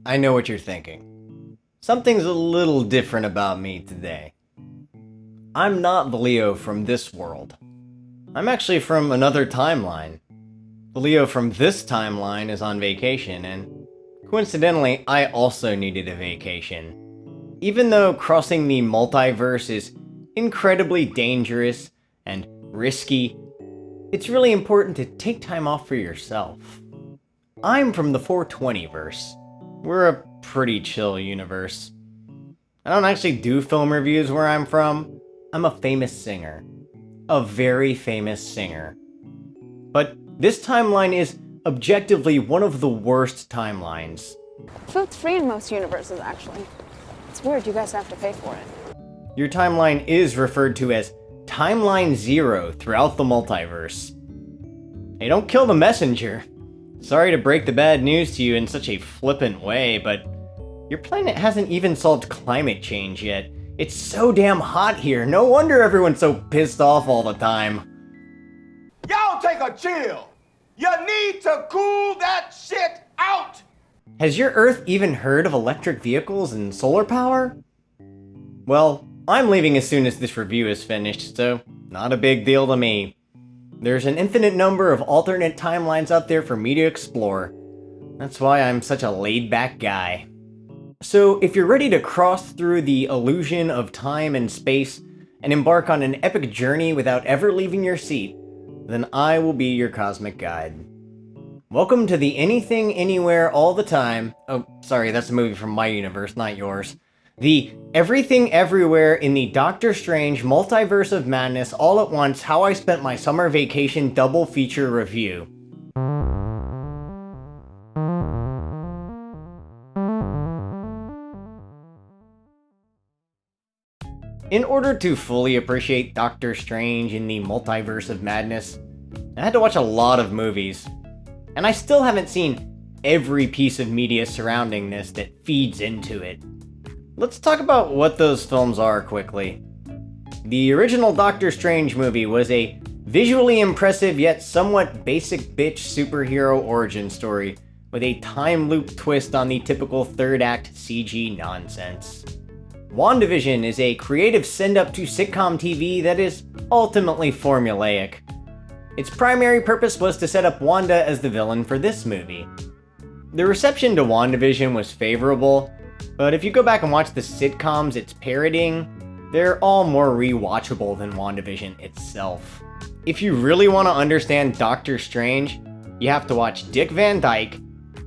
I know what you're thinking. Something's a little different about me today. I'm not the Leo from this world. I'm actually from another timeline. The Leo from this timeline is on vacation, and coincidentally, I also needed a vacation. Even though crossing the multiverse is incredibly dangerous and risky, it's really important to take time off for yourself. I'm from the 420verse. We're a pretty chill universe. I don't actually do film reviews where I'm from. I'm a famous singer. A very famous singer. But this timeline is objectively one of the worst timelines. Food's free in most universes, actually. It's weird you guys have to pay for it. Your timeline is referred to as Timeline Zero throughout the multiverse. Hey, don't kill the messenger. Sorry to break the bad news to you in such a flippant way, but your planet hasn't even solved climate change yet. It's so damn hot here. No wonder everyone's so pissed off all the time. Y'all take a chill. You need to cool that shit out. Has your Earth even heard of electric vehicles and solar power? Well, I'm leaving as soon as this review is finished, so not a big deal to me. There's an infinite number of alternate timelines out there for me to explore. That's why I'm such a laid-back guy. So if you're ready to cross through the illusion of time and space and embark on an epic journey without ever leaving your seat, then I will be your cosmic guide. Welcome to the Anything, Anywhere, All the Time. Oh, sorry, that's a movie from my universe, not yours. The Everything Everywhere in the Doctor Strange Multiverse of Madness All at Once How I Spent My Summer Vacation Double Feature Review. In order to fully appreciate Doctor Strange in the Multiverse of Madness, I had to watch a lot of movies. And I still haven't seen every piece of media surrounding this that feeds into it. Let's talk about what those films are quickly. The original Doctor Strange movie was a visually impressive yet somewhat basic bitch superhero origin story with a time loop twist on the typical third act CG nonsense. WandaVision is a creative send-up to sitcom TV that is ultimately formulaic. Its primary purpose was to set up Wanda as the villain for this movie. The reception to WandaVision was favorable, but if you go back and watch the sitcoms it's parodying, they're all more rewatchable than WandaVision itself. If you really want to understand Doctor Strange, you have to watch Dick Van Dyke,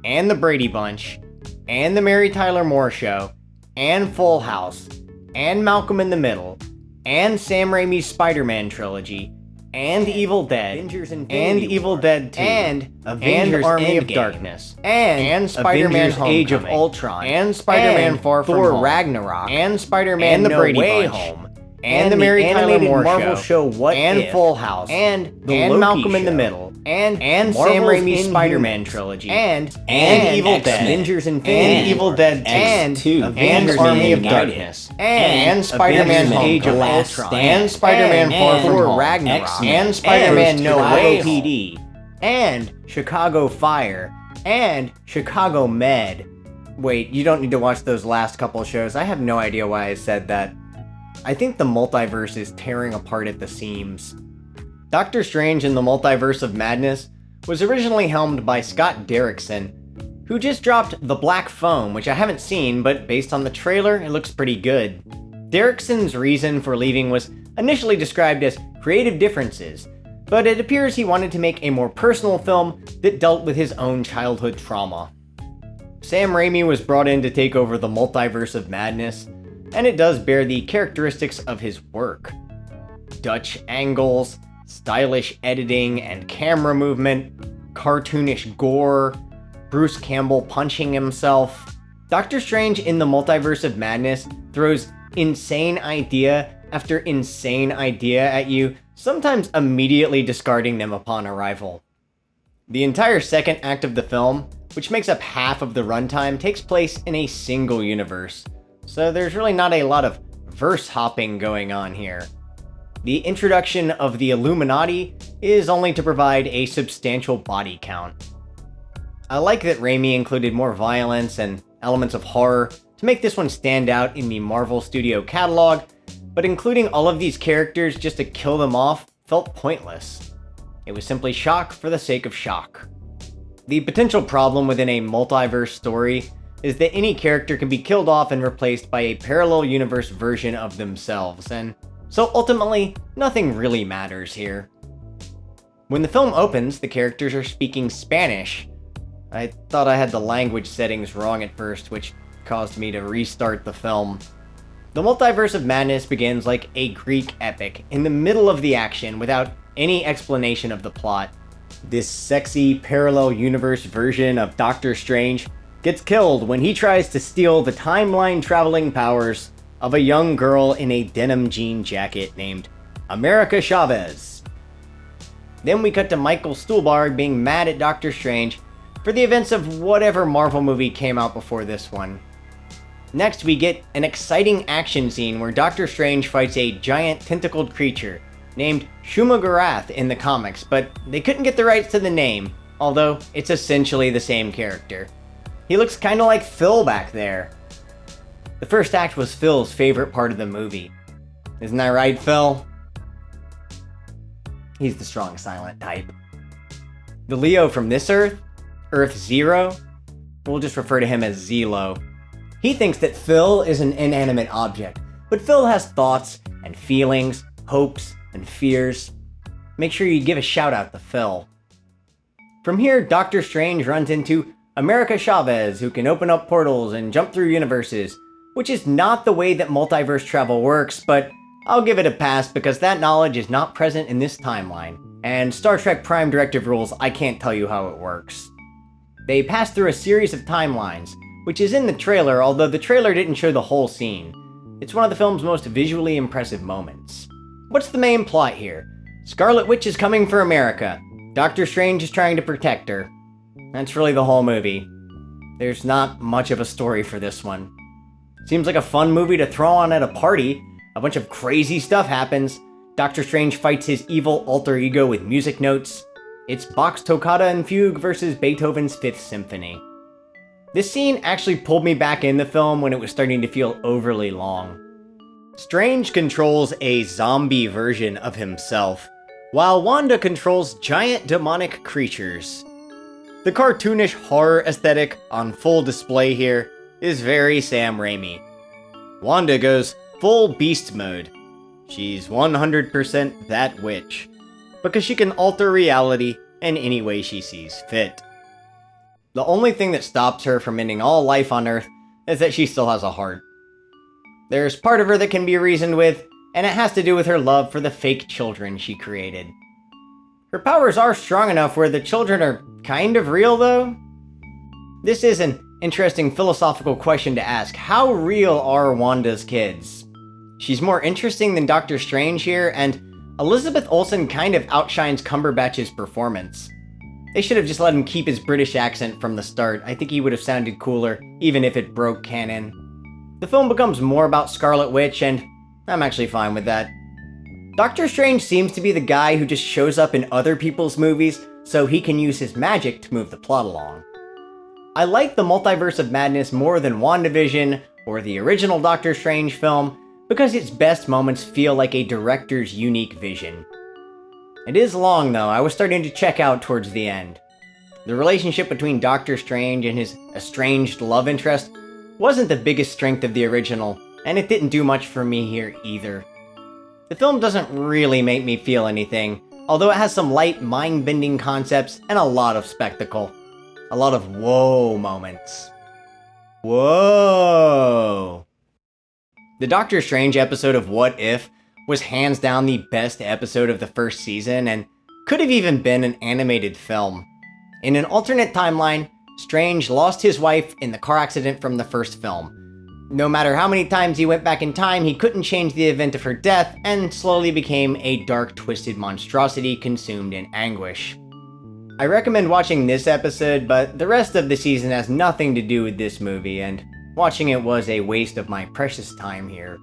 and The Brady Bunch, and The Mary Tyler Moore Show, and Full House, and Malcolm in the Middle, and Sam Raimi's Spider-Man trilogy, and Evil Dead, and Evil Dead 2, and Avengers Army of Darkness, and Spider-Man Age of Ultron, and Spider-Man Far From Home, Ragnarok, and Spider-Man The Brady Bunch, and the Mary Tyler Moore Marvel show What and If, Full House, and Malcolm in the Middle, and Sam Raimi's Spider-Man trilogy, and Evil Dead, Avengers Infinity, and Evil Dead 2, and Avengers Army of Darkness, and Spider-Man Age of Ultron, and Spider-Man Far From Home, Ragnarok, and Spider-Man No Way PD, and Chicago Fire, and Chicago Med. Wait, you don't need to watch those last couple shows. I have no idea why I said that. I think the multiverse is tearing apart at the seams. Doctor Strange in the Multiverse of Madness was originally helmed by Scott Derrickson, who just dropped The Black Phone, which I haven't seen, but based on the trailer, it looks pretty good. Derrickson's reason for leaving was initially described as creative differences, but it appears he wanted to make a more personal film that dealt with his own childhood trauma. Sam Raimi was brought in to take over the Multiverse of Madness, and it does bear the characteristics of his work. Dutch angles, stylish editing and camera movement, cartoonish gore, Bruce Campbell punching himself. Doctor Strange in the Multiverse of Madness throws insane idea after insane idea at you, sometimes immediately discarding them upon arrival. The entire second act of the film, which makes up half of the runtime, takes place in a single universe, so there's really not a lot of verse hopping going on here. The introduction of the Illuminati is only to provide a substantial body count. I like that Raimi included more violence and elements of horror to make this one stand out in the Marvel Studio catalog, but including all of these characters just to kill them off felt pointless. It was simply shock for the sake of shock. The potential problem within a multiverse story is that any character can be killed off and replaced by a parallel universe version of themselves, and so ultimately, nothing really matters here. When the film opens, the characters are speaking Spanish. I thought I had the language settings wrong at first, which caused me to restart the film. The Multiverse of Madness begins like a Greek epic, in the middle of the action without any explanation of the plot. This sexy parallel universe version of Doctor Strange gets killed when he tries to steal the timeline traveling powers of a young girl in a denim jean jacket named America Chavez. Then we cut to Michael Stuhlbarg being mad at Doctor Strange for the events of whatever Marvel movie came out before this one. Next, we get an exciting action scene where Doctor Strange fights a giant tentacled creature named Shumagarath in the comics, but they couldn't get the rights to the name, although it's essentially the same character. He looks kinda like Phil back there. The first act was Phil's favorite part of the movie. Isn't that right, Phil? He's the strong silent type. The Leo from this Earth, Earth Zero, we'll just refer to him as Zelo. He thinks that Phil is an inanimate object, but Phil has thoughts and feelings, hopes and fears. Make sure you give a shout out to Phil. From here, Doctor Strange runs into America Chavez, who can open up portals and jump through universes, which is not the way that multiverse travel works, but I'll give it a pass because that knowledge is not present in this timeline, and Star Trek Prime Directive rules, I can't tell you how it works. They pass through a series of timelines, which is in the trailer, although the trailer didn't show the whole scene. It's one of the film's most visually impressive moments. What's the main plot here? Scarlet Witch is coming for America. Doctor Strange is trying to protect her. That's really the whole movie. There's not much of a story for this one. Seems like a fun movie to throw on at a party. A bunch of crazy stuff happens. Doctor Strange fights his evil alter ego with music notes. It's Bach's Toccata and Fugue versus Beethoven's Fifth Symphony. This scene actually pulled me back in the film when it was starting to feel overly long. Strange controls a zombie version of himself, while Wanda controls giant demonic creatures. The cartoonish horror aesthetic on full display here is very Sam Raimi. Wanda goes full beast mode. She's 100% that witch, because she can alter reality in any way she sees fit. The only thing that stops her from ending all life on Earth is that she still has a heart. There's part of her that can be reasoned with, and it has to do with her love for the fake children she created. Her powers are strong enough where the children are kind of real, though. This is an interesting philosophical question to ask. How real are Wanda's kids? She's more interesting than Doctor Strange here, and Elizabeth Olsen kind of outshines Cumberbatch's performance. They should have just let him keep his British accent from the start. I think he would have sounded cooler, even if it broke canon. The film becomes more about Scarlet Witch, and I'm actually fine with that. Doctor Strange seems to be the guy who just shows up in other people's movies so he can use his magic to move the plot along. I like the Multiverse of Madness more than WandaVision or the original Doctor Strange film because its best moments feel like a director's unique vision. It is long though, I was starting to check out towards the end. The relationship between Doctor Strange and his estranged love interest wasn't the biggest strength of the original, and it didn't do much for me here either. The film doesn't really make me feel anything, although it has some light, mind-bending concepts and a lot of spectacle. A lot of whoa moments. Whoa! The Doctor Strange episode of What If was hands down the best episode of the first season and could have even been an animated film. In an alternate timeline, Strange lost his wife in the car accident from the first film. No matter how many times he went back in time, he couldn't change the event of her death and slowly became a dark, twisted monstrosity consumed in anguish. I recommend watching this episode, but the rest of the season has nothing to do with this movie, and watching it was a waste of my precious time here.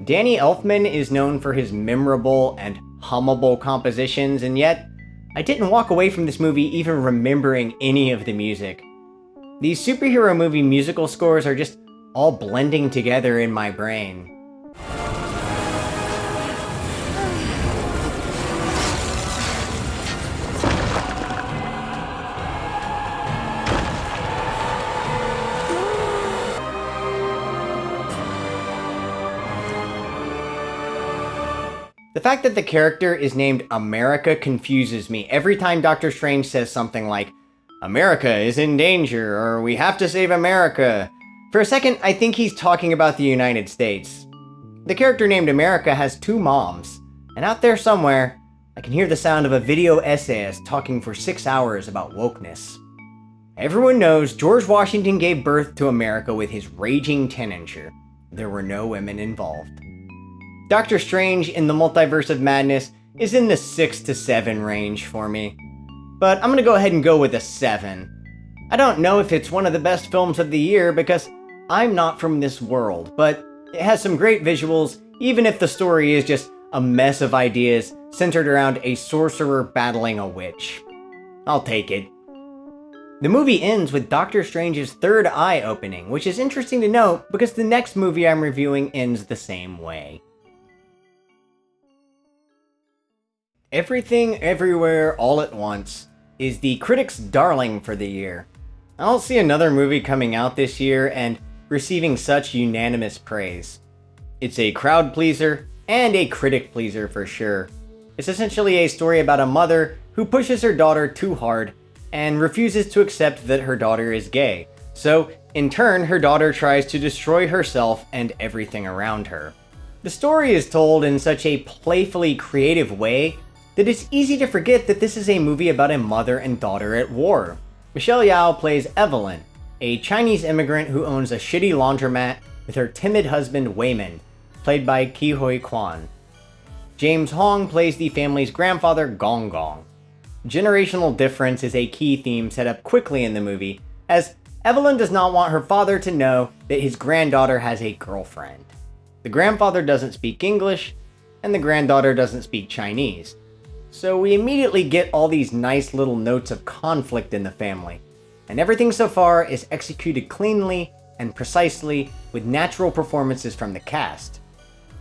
Danny Elfman is known for his memorable and hummable compositions, and yet I didn't walk away from this movie even remembering any of the music. These superhero movie musical scores are just all blending together in my brain. The fact that the character is named America confuses me every time Doctor Strange says something like, America is in danger, or we have to save America. For a second, I think he's talking about the United States. The character named America has 2 moms, and out there somewhere, I can hear the sound of a video essayist talking for 6 hours about wokeness. Everyone knows George Washington gave birth to America with his raging 10-incher. There were no women involved. Doctor Strange in the Multiverse of Madness is in the 6 to 7 range for me. But I'm gonna go ahead and go with a 7. I don't know if it's one of the best films of the year because I'm not from this world, but it has some great visuals, even if the story is just a mess of ideas centered around a sorcerer battling a witch. I'll take it. The movie ends with Doctor Strange's third eye opening, which is interesting to note because the next movie I'm reviewing ends the same way. Everything Everywhere All at Once is the critics' darling for the year. I don't see another movie coming out this year and receiving such unanimous praise. It's a crowd pleaser and a critic pleaser for sure. It's essentially a story about a mother who pushes her daughter too hard and refuses to accept that her daughter is gay. So, in turn, her daughter tries to destroy herself and everything around her. The story is told in such a playfully creative way that it's easy to forget that this is a movie about a mother and daughter at war. Michelle Yeoh plays Evelyn, a Chinese immigrant who owns a shitty laundromat with her timid husband Wayman, played by Ke Huy Quan. James Hong plays the family's grandfather Gong Gong. Generational difference is a key theme set up quickly in the movie, as Evelyn does not want her father to know that his granddaughter has a girlfriend. The grandfather doesn't speak English, and the granddaughter doesn't speak Chinese. So we immediately get all these nice little notes of conflict in the family, and everything so far is executed cleanly and precisely with natural performances from the cast.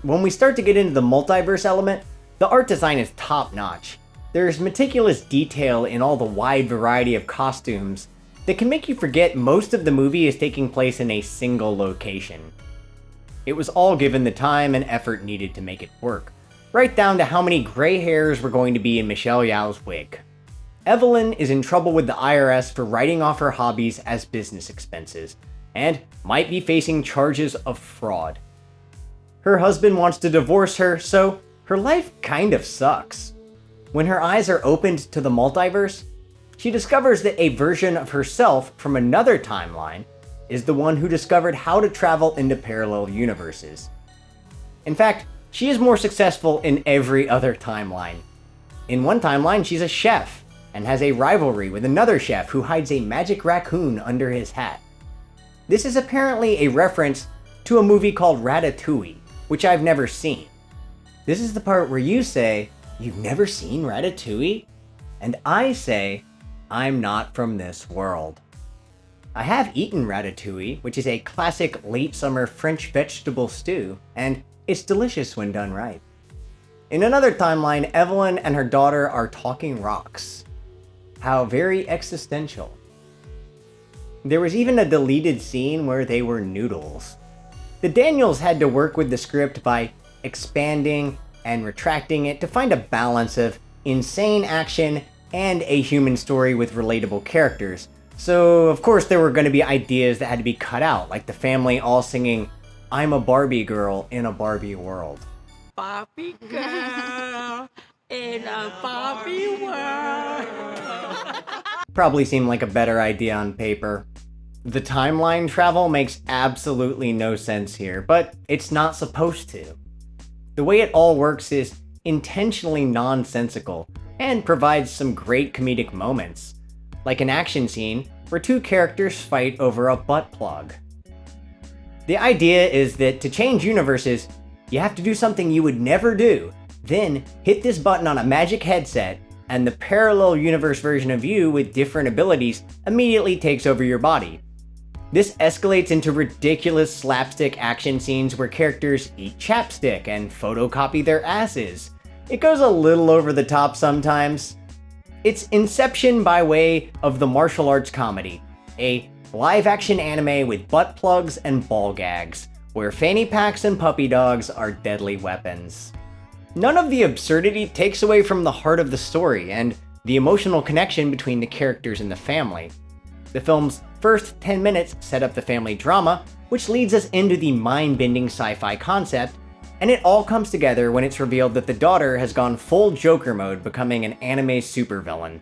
When we start to get into the multiverse element, the art design is top-notch. There's meticulous detail in all the wide variety of costumes that can make you forget most of the movie is taking place in a single location. It was all given the time and effort needed to make it work, right down to how many gray hairs were going to be in Michelle Yeoh's wig. Evelyn is in trouble with the IRS for writing off her hobbies as business expenses, and might be facing charges of fraud. Her husband wants to divorce her, so her life kind of sucks. When her eyes are opened to the multiverse, she discovers that a version of herself from another timeline is the one who discovered how to travel into parallel universes. In fact, she is more successful in every other timeline. In one timeline, she's a chef, and has a rivalry with another chef who hides a magic raccoon under his hat. This is apparently a reference to a movie called Ratatouille, which I've never seen. This is the part where you say, "You've never seen Ratatouille?" And I say, "I'm not from this world." I have eaten ratatouille, which is a classic late summer French vegetable stew, and it's delicious when done right. In another timeline, Evelyn and her daughter are talking rocks. How very existential. There was even a deleted scene where they were noodles. The Daniels had to work with the script by expanding and retracting it to find a balance of insane action and a human story with relatable characters. So, of course, there were going to be ideas that had to be cut out, like the family all singing, "I'm a Barbie girl in a Barbie world." Barbie girl in a Barbie world. Probably seemed like a better idea on paper. The timeline travel makes absolutely no sense here, but it's not supposed to. The way it all works is intentionally nonsensical and provides some great comedic moments, like an action scene where two characters fight over a butt plug. The idea is that to change universes, you have to do something you would never do, then hit this button on a magic headset, and the parallel universe version of you with different abilities immediately takes over your body, This escalates into ridiculous slapstick action scenes where characters eat chapstick and photocopy their asses. It goes a little over the top sometimes. It's Inception by way of the martial arts comedy, a live-action anime with butt plugs and ball gags, where fanny packs and puppy dogs are deadly weapons. None of the absurdity takes away from the heart of the story and the emotional connection between the characters and the family. The film's first 10 minutes set up the family drama, which leads us into the mind-bending sci-fi concept, and it all comes together when it's revealed that the daughter has gone full Joker mode, becoming an anime supervillain.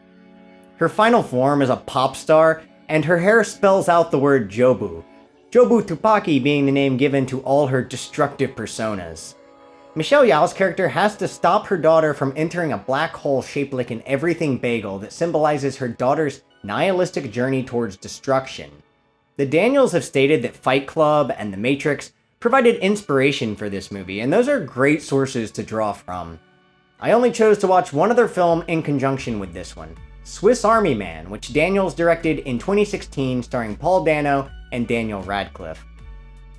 Her final form is a pop star, and her hair spells out the word Jobu. Jobu Tupaki being the name given to all her destructive personas. Michelle Yeoh's character has to stop her daughter from entering a black hole shaped like an everything bagel that symbolizes her daughter's nihilistic journey towards destruction. The Daniels have stated that Fight Club and The Matrix provided inspiration for this movie, and those are great sources to draw from. I only chose to watch one other film in conjunction with this one, Swiss Army Man, which Daniels directed in 2016 starring Paul Dano and Daniel Radcliffe.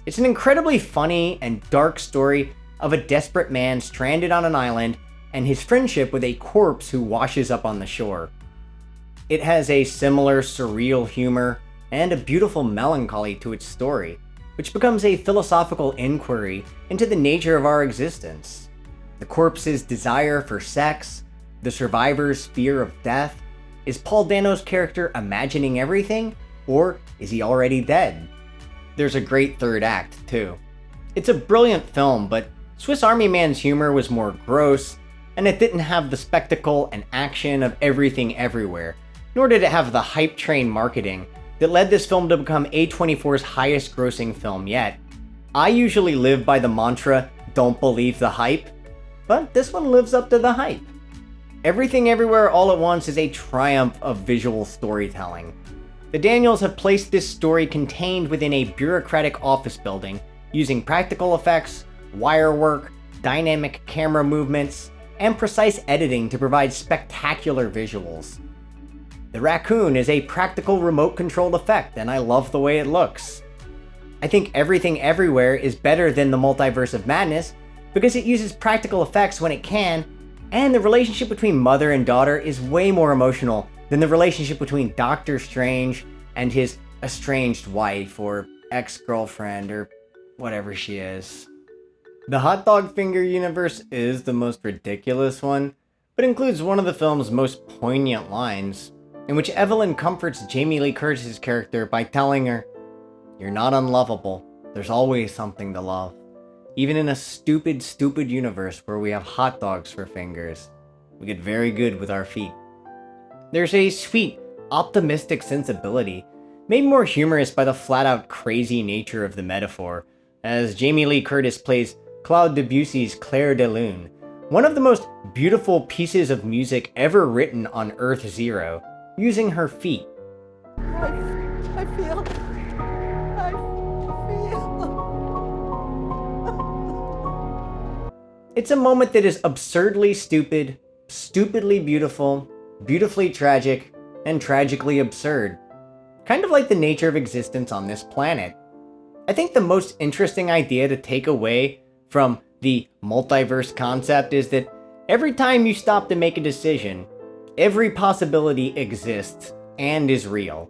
It's an incredibly funny and dark story of a desperate man stranded on an island and his friendship with a corpse who washes up on the shore. It has a similar surreal humor and a beautiful melancholy to its story, which becomes a philosophical inquiry into the nature of our existence. The corpse's desire for sex, the survivor's fear of death. Is Paul Dano's character imagining everything, or is he already dead? There's a great third act, too. It's a brilliant film, but Swiss Army Man's humor was more gross, and it didn't have the spectacle and action of Everything Everywhere, nor did it have the hype train marketing that led this film to become A24's highest grossing film yet. I usually live by the mantra, don't believe the hype, but this one lives up to the hype. Everything Everywhere All at Once is a triumph of visual storytelling. The Daniels have placed this story contained within a bureaucratic office building, using practical effects, wire work, dynamic camera movements, and precise editing to provide spectacular visuals. The raccoon is a practical remote-controlled effect, and I love the way it looks. I think Everything Everywhere is better than the Multiverse of Madness because it uses practical effects when it can, and the relationship between mother and daughter is way more emotional than the relationship between Doctor Strange and his estranged wife or ex-girlfriend or whatever she is. The hot dog finger universe is the most ridiculous one, but includes one of the film's most poignant lines, in which Evelyn comforts Jamie Lee Curtis's character by telling her, "You're not unlovable. There's always something to love. Even in a stupid, stupid universe where we have hot dogs for fingers, we get very good with our feet." There's a sweet, optimistic sensibility, made more humorous by the flat-out crazy nature of the metaphor, as Jamie Lee Curtis plays Claude Debussy's Claire de Lune, one of the most beautiful pieces of music ever written on Earth Zero, using her feet. I feel. It's a moment that is absurdly stupid, stupidly beautiful, beautifully tragic, and tragically absurd. Kind of like the nature of existence on this planet. I think the most interesting idea to take away from the multiverse concept is that every time you stop to make a decision, every possibility exists and is real.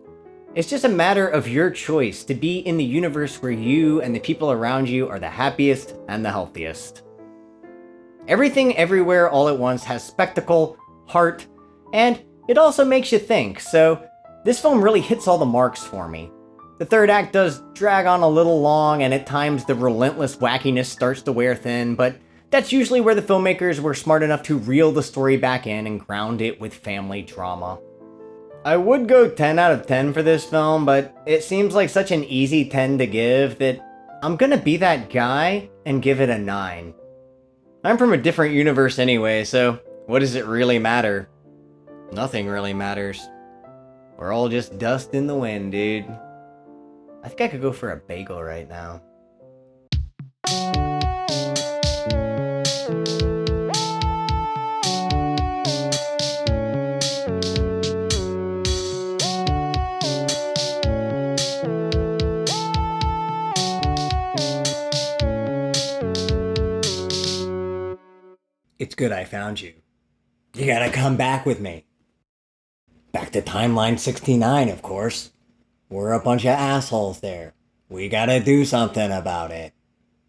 It's just a matter of your choice to be in the universe where you and the people around you are the happiest and the healthiest. Everything Everywhere All at Once has spectacle, heart, and it also makes you think, so this film really hits all the marks for me. The third act does drag on a little long, and at times the relentless wackiness starts to wear thin, but that's usually where the filmmakers were smart enough to reel the story back in and ground it with family drama. I would go 10 out of 10 for this film, but it seems like such an easy 10 to give that I'm gonna be that guy and give it a 9. I'm from a different universe anyway, so what does it really matter? Nothing really matters. We're all just dust in the wind, dude. I think I could go for a bagel right now. It's good I found you. You gotta come back with me. Back to timeline 69, of course. We're a bunch of assholes there. We gotta do something about it.